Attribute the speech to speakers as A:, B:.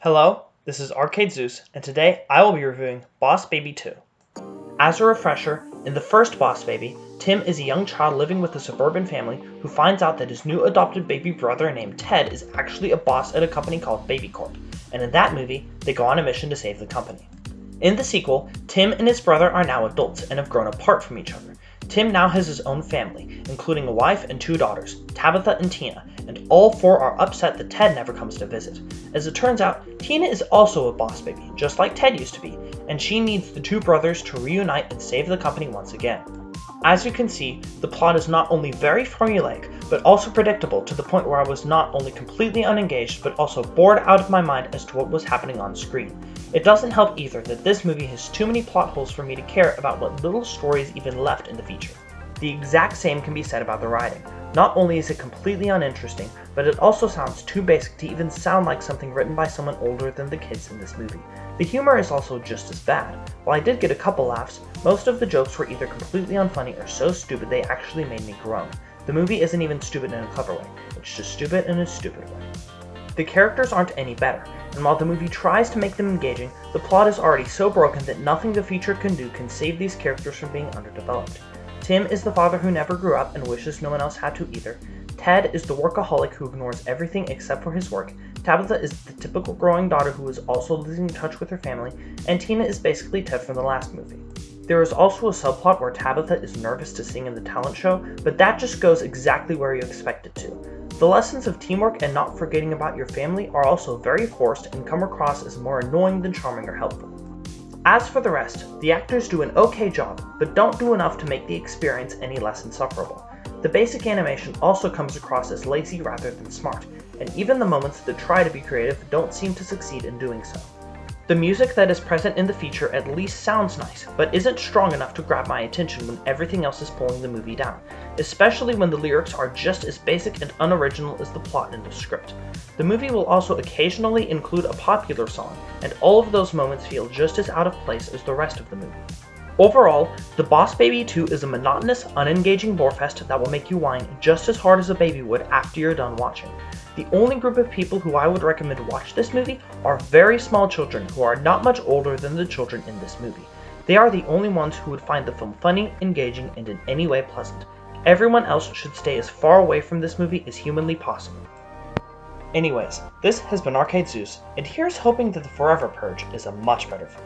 A: Hello, this is Arcade Zeus, and today I will be reviewing Boss Baby 2. As a refresher, in the first Boss Baby, Tim is a young child living with a suburban family who finds out that his new adopted baby brother named Ted is actually a boss at a company called Baby Corp, and in that movie, they go on a mission to save the company. In the sequel, Tim and his brother are now adults and have grown apart from each other. Tim now has his own family, including a wife and 2 daughters, Tabitha and Tina, and all 4 are upset that Ted never comes to visit. As it turns out, Tina is also a boss baby, just like Ted used to be, and she needs the 2 brothers to reunite and save the company once again. As you can see, the plot is not only very formulaic, but also predictable to the point where I was not only completely unengaged, but also bored out of my mind as to what was happening on screen. It doesn't help either that this movie has too many plot holes for me to care about what little story is even left in the feature. The exact same can be said about the writing. Not only is it completely uninteresting, but it also sounds too basic to even sound like something written by someone older than the kids in this movie. The humor is also just as bad. While I did get a couple laughs, most of the jokes were either completely unfunny or so stupid they actually made me groan. The movie isn't even stupid in a clever way, it's just stupid in a stupid way. The characters aren't any better, and while the movie tries to make them engaging, the plot is already so broken that nothing the feature can do can save these characters from being underdeveloped. Tim is the father who never grew up and wishes no one else had to either. Ted is the workaholic who ignores everything except for his work. Tabitha is the typical growing daughter who is also losing touch with her family, and Tina is basically Ted from the last movie. There is also a subplot where Tabitha is nervous to sing in the talent show, but that just goes exactly where you expect it to. The lessons of teamwork and not forgetting about your family are also very forced and come across as more annoying than charming or helpful. As for the rest, the actors do an okay job, but don't do enough to make the experience any less insufferable. The basic animation also comes across as lazy rather than smart, and even the moments that try to be creative don't seem to succeed in doing so. The music that is present in the feature at least sounds nice, but isn't strong enough to grab my attention when everything else is pulling the movie down, especially when the lyrics are just as basic and unoriginal as the plot and the script. The movie will also occasionally include a popular song, and all of those moments feel just as out of place as the rest of the movie. Overall, The Boss Baby 2 is a monotonous, unengaging borefest that will make you whine just as hard as a baby would after you're done watching. The only group of people who I would recommend watch this movie are very small children who are not much older than the children in this movie. They are the only ones who would find the film funny, engaging, and in any way pleasant. Everyone else should stay as far away from this movie as humanly possible. Anyways, this has been Arcade Zeus, and here's hoping that the Forever Purge is a much better film.